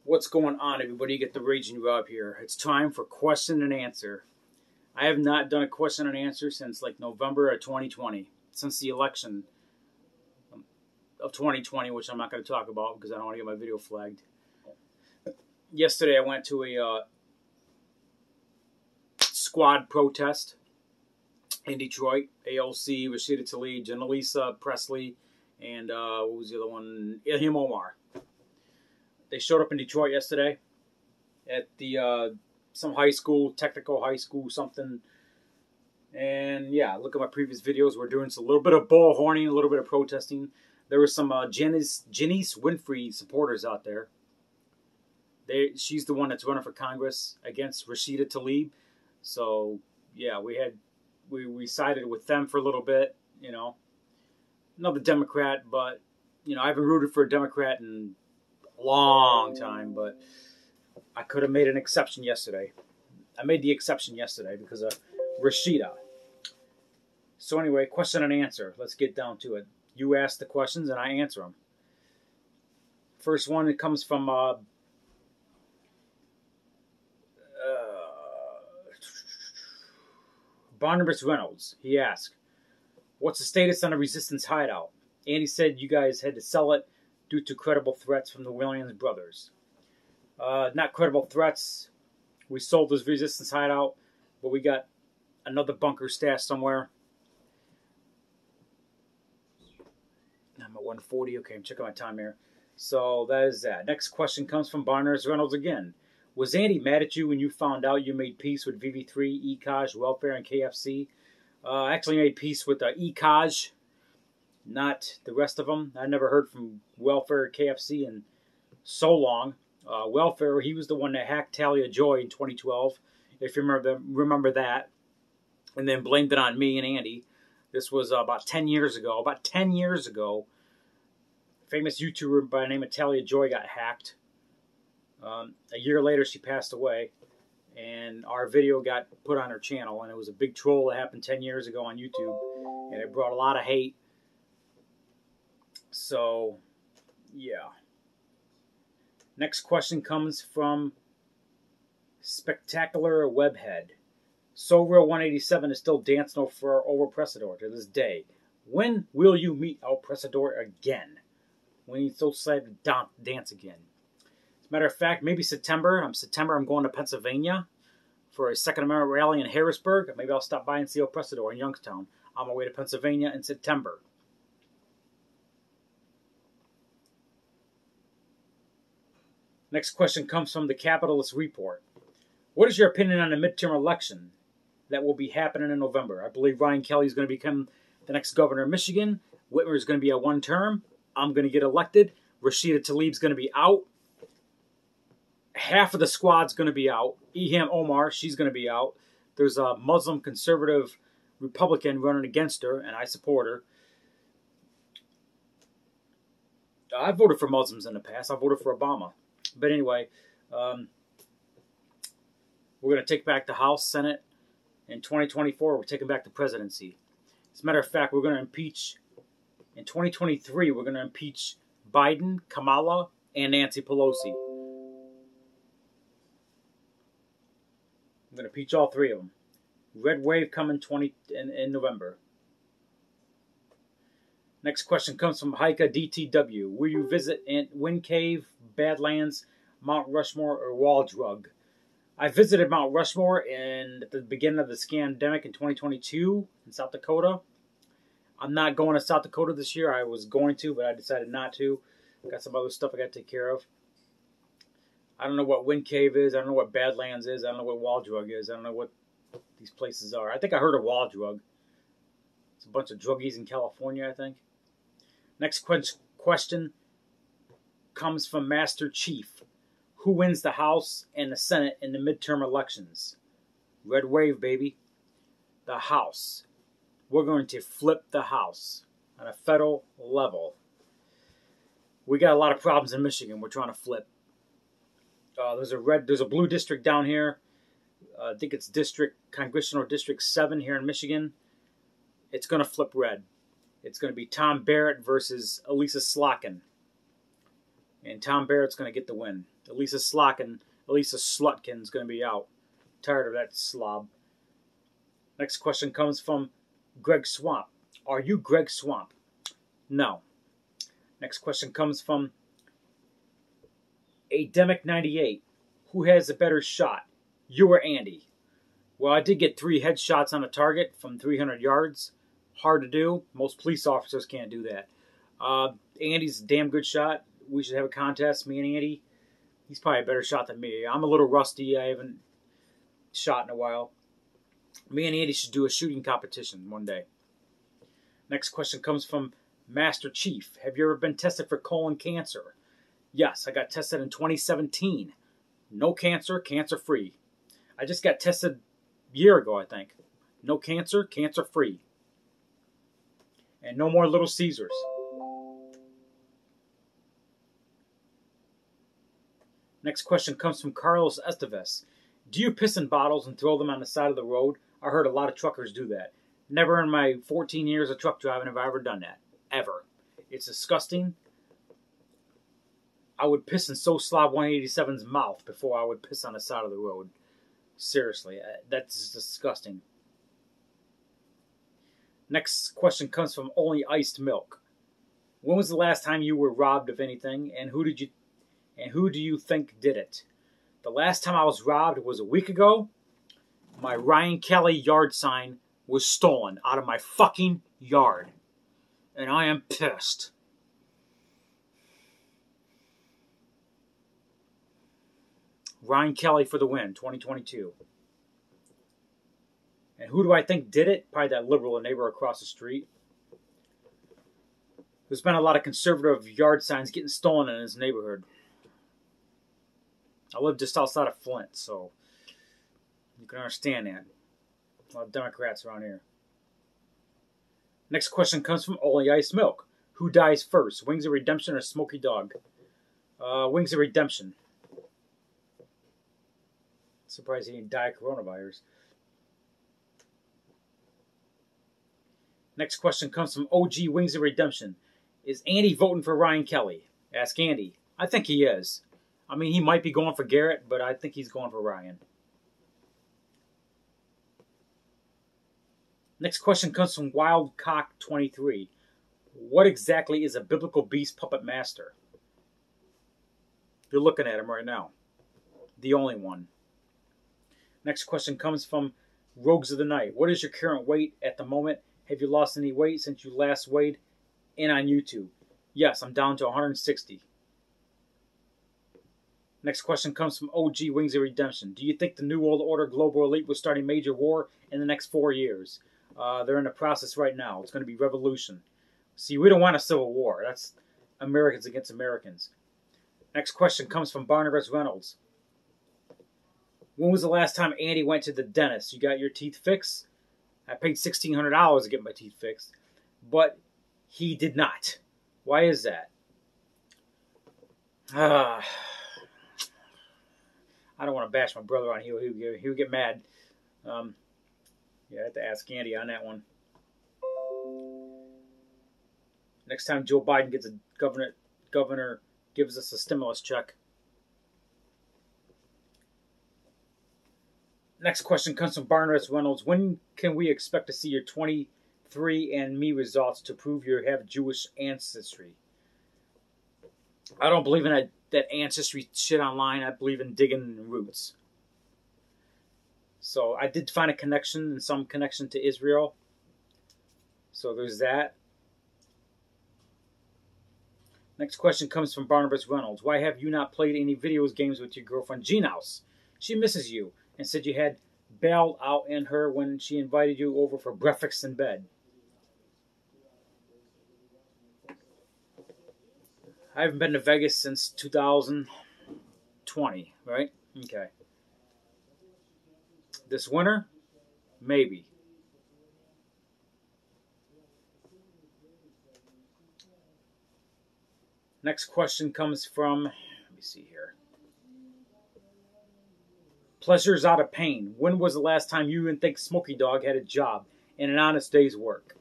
What's going on, everybody? Get the Raging Rob here. It's time for question and answer. I have not done a question and answer since like November of 2020, since the election of 2020, which I'm not going to talk about because I don't want to get my video flagged. Yesterday, I went to a squad protest in Detroit. AOC, Rashida Tlaib, Janalisa Presley, and what was the other one? Ilhan Omar. They showed up in Detroit yesterday at the some high school, technical high school, something. And yeah, look at my previous videos. We're doing a little bit of bullhorning, a little bit of protesting. There were some Janice Winfrey supporters out there. She's the one that's running for Congress against Rashida Tlaib. So yeah, we sided with them for a little bit. You know, another Democrat, but you know, I haven't rooted for a Democrat in a long time, but I could have made an exception yesterday. I made the exception yesterday because of Rashida. So anyway, question and answer. Let's get down to it. You ask the questions and I answer them. First one, it comes from Barnabas Reynolds. He asked, what's the status on the Resistance hideout? Andy said you guys had to sell it due to credible threats from the Williams brothers. Not credible threats. We sold this Resistance hideout, but we got another bunker stashed somewhere. I'm at 140. Okay, I'm checking my time here. So that is that. Next question comes from Barnabas Reynolds again. Was Andy mad at you when you found out you made peace with VV3, ECOJ, Welfare, and KFC? I actually made peace with ECOJ, not the rest of them. I never heard from Welfare, KFC in so long. Welfare, he was the one that hacked Talia Joy in 2012, if you remember that, and then blamed it on me and Andy. This was about 10 years ago. About 10 years ago, a famous YouTuber by the name of Talia Joy got hacked. A year later, she passed away, and our video got put on her channel, and it was a big troll that happened 10 years ago on YouTube, and it brought a lot of hate. So, yeah. Next question comes from Spectacular Webhead. So Real 187 is still dancing over Pressador to this day. When will you meet El Pressador again? When he's so sad to dance again? As a matter of fact, maybe September. I'm going to Pennsylvania for a Second Amendment rally in Harrisburg. Maybe I'll stop by and see El Pressador in Youngstown on my way to Pennsylvania in September. Next question comes from the Capitalist Report. What is your opinion on the midterm election that will be happening in November? I believe Ryan Kelly is going to become the next governor of Michigan. Whitmer is going to be a one-term. I'm going to get elected. Rashida Tlaib is going to be out. Half of the squad's going to be out. Ilhan Omar, she's going to be out. There's a Muslim conservative Republican running against her, and I support her. I voted for Muslims in the past. I voted for Obama. But anyway, we're going to take back the House, Senate. In 2024, we're taking back the presidency. As a matter of fact, we're going to impeach, in 2023, we're going to impeach Biden, Kamala, and Nancy Pelosi. I'm going to impeach all three of them. Red wave coming in November. Next question comes from Heika DTW. Will you visit Wind Cave, Badlands, Mount Rushmore, or Wall Drug? I visited Mount Rushmore at the beginning of the scandemic in 2022 in South Dakota. I'm not going to South Dakota this year. I was going to, but I decided not to. Got some other stuff I got to take care of. I don't know what Wind Cave is. I don't know what Badlands is. I don't know what Wall Drug is. I don't know what these places are. I think I heard of Wall Drug. It's a bunch of druggies in California, I think. Next question comes from Master Chief. Who wins the House and the Senate in the midterm elections? Red wave, baby. The House. We're going to flip the House on a federal level. We got a lot of problems in Michigan we're trying to flip. There's a blue district down here. I think it's Congressional District 7 here in Michigan. It's going to flip red. It's going to be Tom Barrett versus Elisa Slotkin. And Tom Barrett's going to get the win. Elisa Slutkin's going to be out. Tired of that slob. Next question comes from Greg Swamp. Are you Greg Swamp? No. Next question comes from Ademic98. Who has a better shot, you or Andy? Well, I did get 3 headshots on a target from 300 yards. Hard to do. Most police officers can't do that. Andy's a damn good shot. We should have a contest, me and Andy. He's probably a better shot than me. I'm a little rusty. I haven't shot in a while. Me and Andy should do a shooting competition one day. Next question comes from Master Chief. Have you ever been tested for colon cancer? Yes, I got tested in 2017. No cancer, cancer-free. I just got tested a year ago, I think. No cancer, cancer-free. And no more Little Caesars. Next question comes from Carlos Estevez. Do you piss in bottles and throw them on the side of the road? I heard a lot of truckers do that. Never in my 14 years of truck driving have I ever done that. Ever. It's disgusting. I would piss in So Slob 187's mouth before I would piss on the side of the road. Seriously, that's disgusting. Next question comes from Only Iced Milk. When was the last time you were robbed of anything, and who do you think did it? The last time I was robbed was a week ago. My Ryan Kelly yard sign was stolen out of my fucking yard. And I am pissed. Ryan Kelly for the win, 2022. And who do I think did it? Probably that liberal neighbor across the street. There's been a lot of conservative yard signs getting stolen in his neighborhood. I live just outside of Flint, so you can understand that. A lot of Democrats around here. Next question comes from Only Ice Milk. Who dies first, Wings of Redemption or Smokey Dog? Wings of Redemption. Surprised he didn't die of coronavirus. Next question comes from OG Wings of Redemption. Is Andy voting for Ryan Kelly? Ask Andy. I think he is. I mean, he might be going for Garrett, but I think he's going for Ryan. Next question comes from Wildcock23. What exactly is a biblical beast puppet master? You're looking at him right now. The only one. Next question comes from Rogues of the Night. What is your current weight at the moment? Have you lost any weight since you last weighed in on YouTube? Yes, I'm down to 160. Next question comes from OG Wings of Redemption. Do you think the New World Order Global Elite will start a major war in the next 4 years? They're in the process right now. It's going to be revolution. See, we don't want a civil war. That's Americans against Americans. Next question comes from Barnabas Reynolds. When was the last time Andy went to the dentist? You got your teeth fixed? I paid $1,600 to get my teeth fixed. But he did not. Why is that? I don't want to bash my brother on. He would get mad. Yeah, I have to ask Andy on that one. Next time Joe Biden gets a governor gives us a stimulus check. Next question comes from Barnabas Reynolds. When can we expect to see your 23andMe results to prove you have Jewish ancestry? I don't believe in that ancestry shit online. I believe in digging roots. So I did find a connection and some connection to Israel. So there's that. Next question comes from Barnabas Reynolds. Why have you not played any video games with your girlfriend Gene-House? She misses you and said you had bailed out in her when she invited you over for breakfast in bed. I haven't been to Vegas since 2020, right? Okay. This winter? Maybe. Next question comes from, let me see here. Pleasure's out of pain. When was the last time you didn't think Smokey Dog had a job and an honest day's work?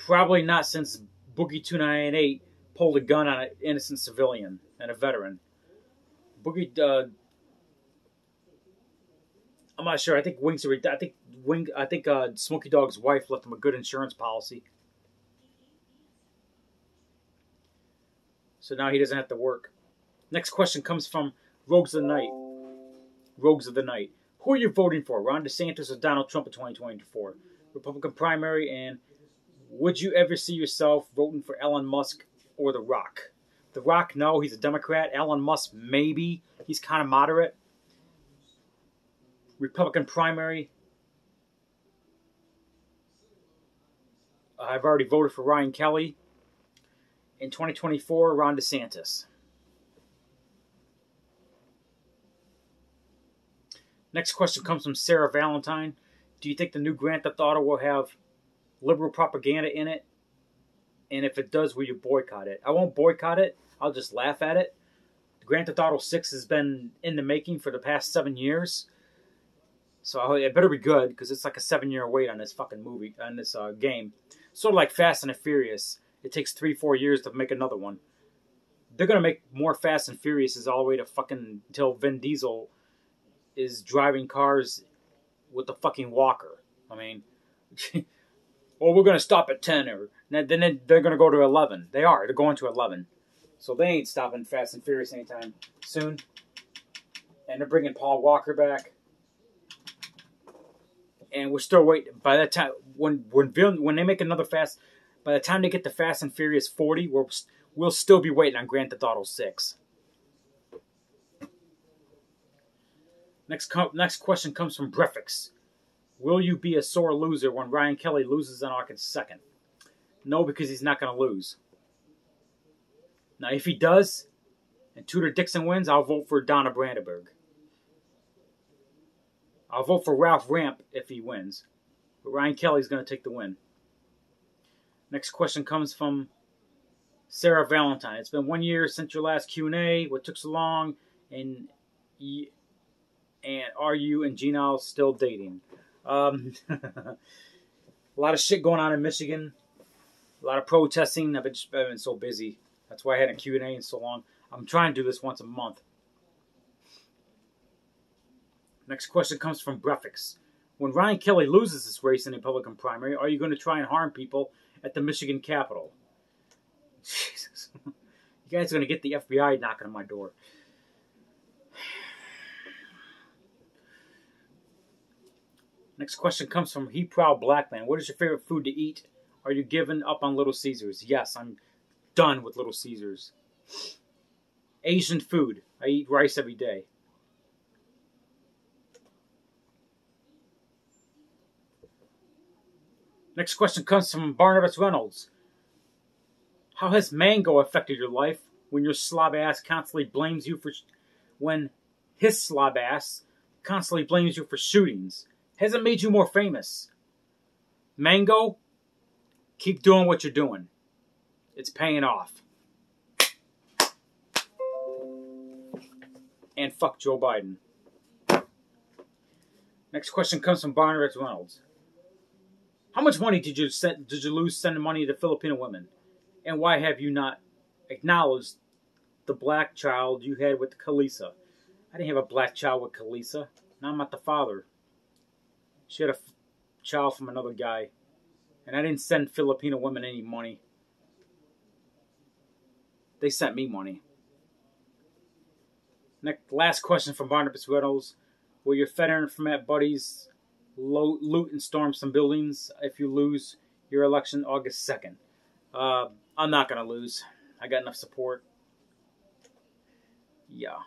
Probably not since Boogie 298 pulled a gun on an innocent civilian and a veteran. Boogie, I'm not sure. I think Smokey Dog's wife left him a good insurance policy, so now he doesn't have to work. Next question comes from Rogues of the Night. Rogues of the Night. Who are you voting for, Ron DeSantis or Donald Trump in 2024? Republican primary, and would you ever see yourself voting for Elon Musk or The Rock? The Rock, no, he's a Democrat. Elon Musk, maybe. He's kind of moderate. Republican primary. I've already voted for Ryan Kelly. In 2024, Ron DeSantis. Next question comes from Sarah Valentine. Do you think the new Grand Theft Auto will have liberal propaganda in it? And if it does, will you boycott it? I won't boycott it. I'll just laugh at it. Grand Theft Auto 6 has been in the making for the past 7 years. So it better be good, because it's like a 7-year wait on this fucking movie, on this game. Sort of like Fast and the Furious. It takes 3-4 years to make another one. They're going to make more Fast and Furious all the way to fucking until Vin Diesel is driving cars with the fucking walker. I mean, or we're going to stop at 10, or then they're going to go to 11. They are. They're going to 11. So they ain't stopping Fast and Furious anytime soon. And they're bringing Paul Walker back. And we're still waiting. By that time, when they make another Fast, by the time they get to Fast and Furious 40, we'll still be waiting on Grand Theft Auto 6. Next question comes from Brefix. Will you be a sore loser when Ryan Kelly loses on August 2nd? No, because he's not going to lose. Now, if he does, and Tudor Dixon wins, I'll vote for Donna Brandenburg. I'll vote for Ralph Ramp if he wins. But Ryan Kelly's going to take the win. Next question comes from Sarah Valentine. It's been 1 year since your last Q&A. What took so long? And are you and Gina still dating? A lot of shit going on in Michigan. A lot of protesting. I've been so busy. That's why I hadn't Q&A in so long. I'm trying to do this once a month. Next question comes from Brefix. When Ryan Kelly loses this race in the Republican primary, are you going to try and harm people at the Michigan Capitol? Jesus. You guys are going to get the FBI knocking on my door. Next question comes from He Proud Black Man. What is your favorite food to eat? Are you giving up on Little Caesars? Yes, I'm done with Little Caesars. Asian food. I eat rice every day. Next question comes from Barnabas Reynolds. How has mango affected your life when your slob ass constantly blames you for... when his slob ass constantly blames you for shootings? Has it made you more famous? Mango, keep doing what you're doing. It's paying off. And fuck Joe Biden. Next question comes from Barnabas Reynolds. How much money did you lose sending money to Filipino women? And why have you not acknowledged the black child you had with Kalisa? I didn't have a black child with Kalisa. Now I'm not the father. She had a child from another guy. And I didn't send Filipino women any money. They sent me money. Last question from Barnabas Reynolds. Will your Federal Informant buddies loot and storm some buildings if you lose your election August 2nd? I'm not going to lose. I got enough support. Yeah.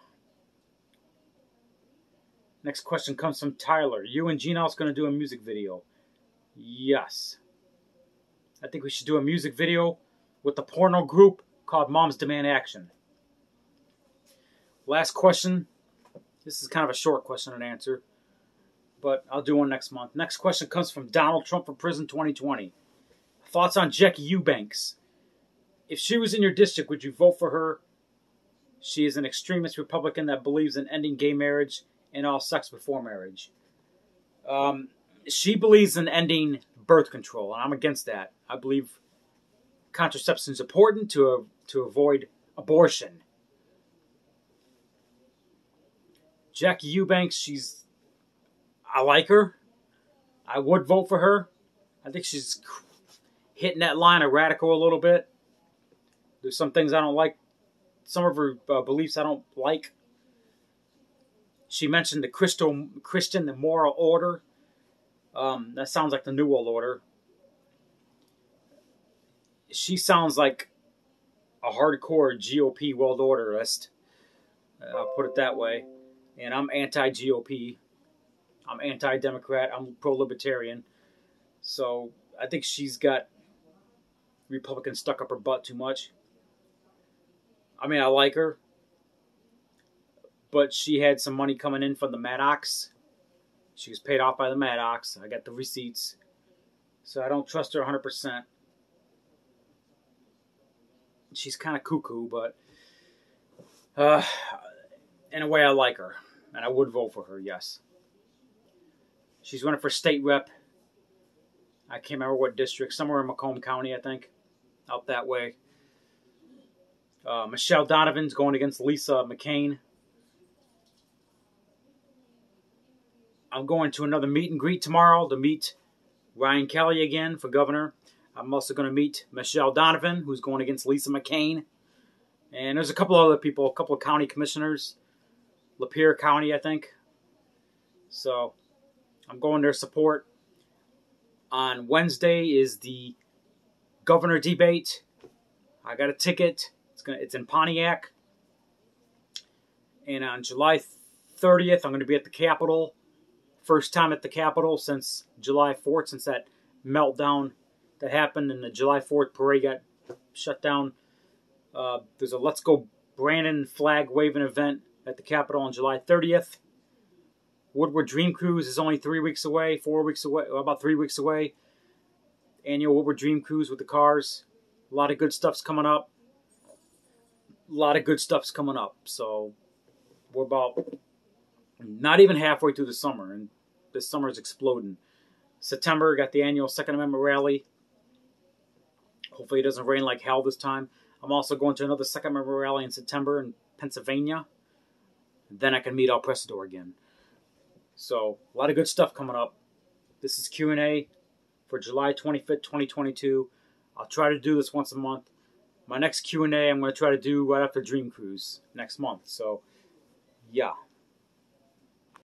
Next question comes from Tyler. You and Gina's going to do a music video. Yes. I think we should do a music video with the porno group called Moms Demand Action. Last question. This is kind of a short question and answer, but I'll do one next month. Next question comes from Donald Trump for Prison 2020. Thoughts on Jackie Eubanks? If she was in your district, would you vote for her? She is an extremist Republican that believes in ending gay marriage and all sex before marriage. She believes in ending birth control, and I'm against that. I believe contraception is important to avoid abortion. Jackie Eubanks, I like her. I would vote for her. I think she's hitting that line of radical a little bit. There's some things I don't like. Some of her beliefs I don't like. She mentioned the Christian, the moral order. That sounds like the New World Order. She sounds like a hardcore GOP world orderist. I'll put it that way. And I'm anti-GOP. I'm anti-Democrat. I'm pro-libertarian. So I think she's got Republicans stuck up her butt too much. I mean, I like her. But she had some money coming in from the Maddox. She was paid off by the Maddox. I got the receipts. So I don't trust her 100%. She's kind of cuckoo, but in a way I like her. And I would vote for her, yes. She's running for state rep. I can't remember what district. Somewhere in Macomb County, I think. Out that way. Michelle Donovan's going against Lisa McCain. I'm going to another meet and greet tomorrow to meet Ryan Kelly again for governor. I'm also going to meet Michelle Donovan, who's going against Lisa McCain. And there's a couple other people, a couple of county commissioners. Lapeer County, I think. So I'm going there to support. On Wednesday is the governor debate. I got a ticket. It's in Pontiac. And on July 30th, I'm going to be at the Capitol. First time at the Capitol since July 4th, since that meltdown that happened and the July 4th parade got shut down. There's a Let's Go Brandon flag waving event at the Capitol on July 30th. Woodward Dream Cruise is only 3 weeks away, 4 weeks away, about 3 weeks away. Annual Woodward Dream Cruise with the cars. A lot of good stuff's coming up. So we're about not even halfway through the summer, and this summer is exploding. September, got the annual Second Amendment rally. Hopefully it doesn't rain like hell this time. I'm also going to another Second Amendment rally in September in Pennsylvania. Then I can meet Al Presidor again. So, a lot of good stuff coming up. This is Q&A for July 25th, 2022. I'll try to do this once a month. My next Q&A I'm going to try to do right after Dream Cruise next month. So, yeah.